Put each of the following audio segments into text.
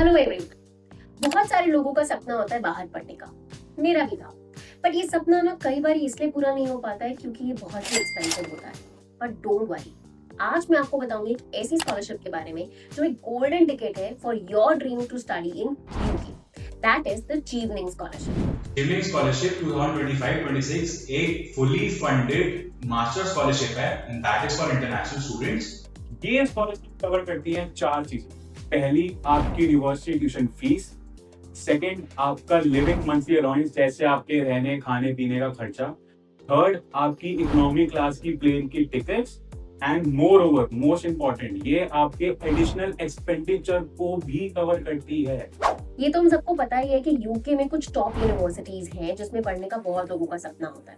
Hello everyone. बहुत सारे लोगों का सपना होता है बाहर पढ़ने का। मेरा भी था। पर ये सपना ना कई बार इसलिए पूरा नहीं हो पाता है क्योंकि ये बहुत ही एक्सपेंसिव होता है। बट डोंट वरी, आज मैं आपको बताऊंगी एक ऐसी स्कॉलरशिप के बारे में जो एक गोल्डन टिकट है for your dream to study in UK. That is the Chevening scholarship. Chevening scholarship 2025-26 एक फुली फंडेड मास्टर स्कॉलरशिप है and that is for international students. ये स्कॉलरशिप कवर करती है चार चीजें। पहली, आपकी यूनिवर्सिटी ट्यूशन फीस। सेकंड, आपका लिविंग मंथली अलाउंस, जैसे आपके रहने खाने पीने का खर्चा। थर्ड, आपकी इकोनॉमी क्लास की प्लेन की tickets. And moreover, most important, ये आपके एडिशनल एक्सपेंडिचर को भी कवर करती है। ये तो हम सबको पता ही है कि यूके में कुछ टॉप यूनिवर्सिटीज हैं जिसमें पढ़ने का बहुत लोगों का सपना होता है,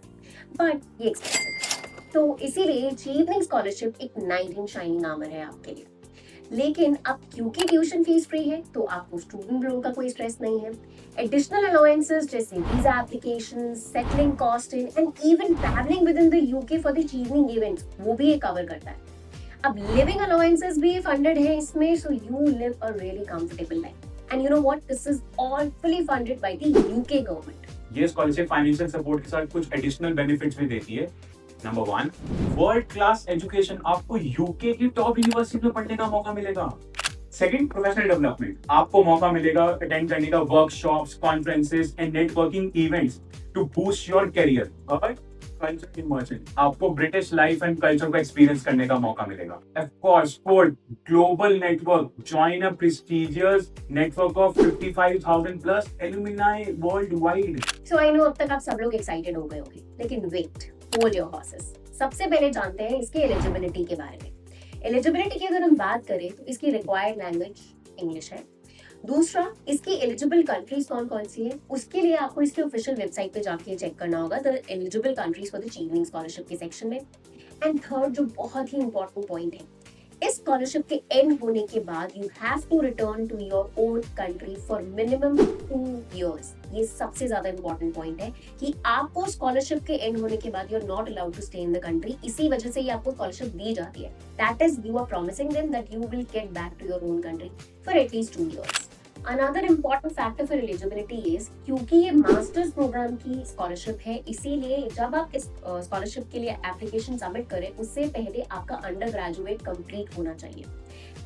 बट ये एक्सपेंसिव है। तो इसीलिए चीवनिंग स्कॉलरशिप एक नाइट इन शाइनिंग आर्मर है आपके लिए। लेकिन अब क्योंकि ट्यूशन फीस फ्री है तो आपको स्टूडेंट लोन का कोई स्ट्रेस नहीं है। एडिशनल अलाउंसेस जैसे visa application, settling cost and even travelling with in the UK for the Chevening events, वो भी ये कवर करता है। अब लिविंग अलाउंसेस भी फंडेड है इसमें, so you live a really comfortable life. And you know what, this is all fully funded by the UK government. ये स्कॉलरशिप फाइनेंशियल सपोर्ट के साथ कुछ एडिशनल बेनिफिट्स भी देती है। Number one, world class education, आपको यूके की top university में पढ़ने का मौका मिलेगा। सेकंड, प्रोफेशनल डेवलपमेंट, आपको मौका मिलेगा अटेंड करने का workshops, conferences and networking events to boost your career. Third, culture immersion, आपको ब्रिटिश लाइफ एंड कल्चर को एक्सपीरियंस करने का मौका मिलेगा। Of course, fourth, global network, join a prestigious network of 55,000 plus alumni worldwide. So I know अब तक आप सब लोग एक्साइटेड हो गए होंगे, लेकिन वेट, होल्ड योर हॉर्सेस। सबसे पहले जानते हैं इसकी एलिजिबिलिटी के बारे में। एलिजिबिलिटी की अगर हम बात करें तो इसकी रिक्वायर्ड लैंग्वेज इंग्लिश है। दूसरा, इसकी एलिजिबल कंट्रीज कौन कौन सी है, उसके लिए आपको इसके ऑफिशियल वेबसाइट पे जाके चेक करना होगा, the eligible countries for the Chevening scholarship के सेक्शन में। एंड थर्ड, जो बहुत ही इंपॉर्टेंट पॉइंट है, इस स्कॉलरशिप के एंड होने के बाद you have to return to your own country for minimum 2 years। ये सबसे ज्यादा इंपॉर्टेंट पॉइंट है कि आपको स्कॉलरशिप के एंड होने के बाद you are not allowed to stay in the country. इसी वजह से ये आपको स्कॉलरशिप दी जाती है। That is, you are promising them that you will get back to your own country for at least 2 years। Another important factor for eligibility is, क्योंकि ये मास्टर्स प्रोग्राम की स्कॉलरशिप है, इसीलिए जब आप इस स्कॉलरशिप के लिए एप्लीकेशन सबमिट करें उससे पहले आपका अंडर ग्रेजुएट कंप्लीट होना चाहिए।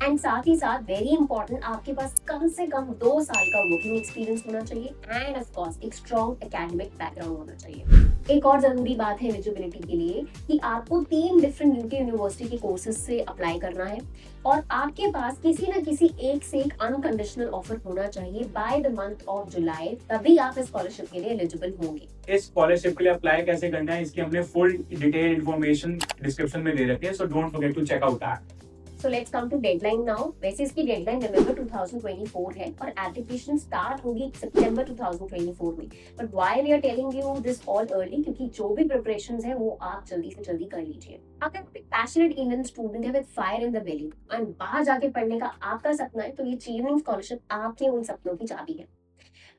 एंड साथ ही साथ वेरी इंपॉर्टेंट, आपके पास कम से कम 2 साल का वर्किंग एक्सपीरियंस होना चाहिए एंड ऑफ कोर्स एक स्ट्रॉन्ग एकेडमिक बैकग्राउंड होना चाहिए। एक और जरूरी बात है एलिजिबिलिटी के लिए कि आपको 3 डिफरेंट यूके यूनिवर्सिटी के कोर्सेज से अप्लाई करना है और आपके पास किसी न किसी एक से एक अनकंडीशनल ऑफर होना चाहिए by the month of July, तभी आप इस स्कॉलरशिप के लिए एलिजिबल होंगे। इस स्कॉलरशिप के लिए अप्लाई कैसे करना है, इसकी हमने फुल डिटेल इन्फॉर्मेशन डिस्क्रिप्शन में दे रखी है, so don't forget to check out that. So let's come to deadline now. वैसे इसकी डेडलाइन नवंबर 2024 है और एप्लीकेशन स्टार्ट होगी सितंबर 2024 में। But why we are telling you this all early, क्योंकि जो भी प्रिपरेशंस है वो आप जल्दी से जल्दी कर लीजिए। अगर आप एक पैशनेट इंडियन स्टूडेंट है with fire in the belly and बाहर जाके पढ़ने का आपका सपना है, तो ये चीवनिंग स्कॉलरशिप आपके उन सपनों की चाबी है।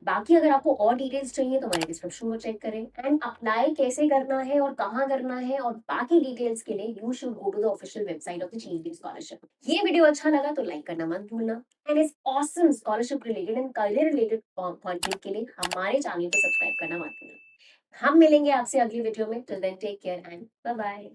बाकी अगर आपको और डिटेल्स चाहिए तो हमारे डिस्क्रिप्शन को चेक करें। एंड अप्लाई कैसे करना है और कहाँ करना है और बाकी डिटेल्स के लिए you should go to the official website of the Chevening scholarship. ये वीडियो अच्छा लगा तो लाइक करना मत भूलना एंड इस awesome scholarship related and career related content के लिए हमारे चैनल को सब्सक्राइब करना मत भूलना। हम मिलेंगे आपसे अगली वीडियो में। Till then take care and bye bye.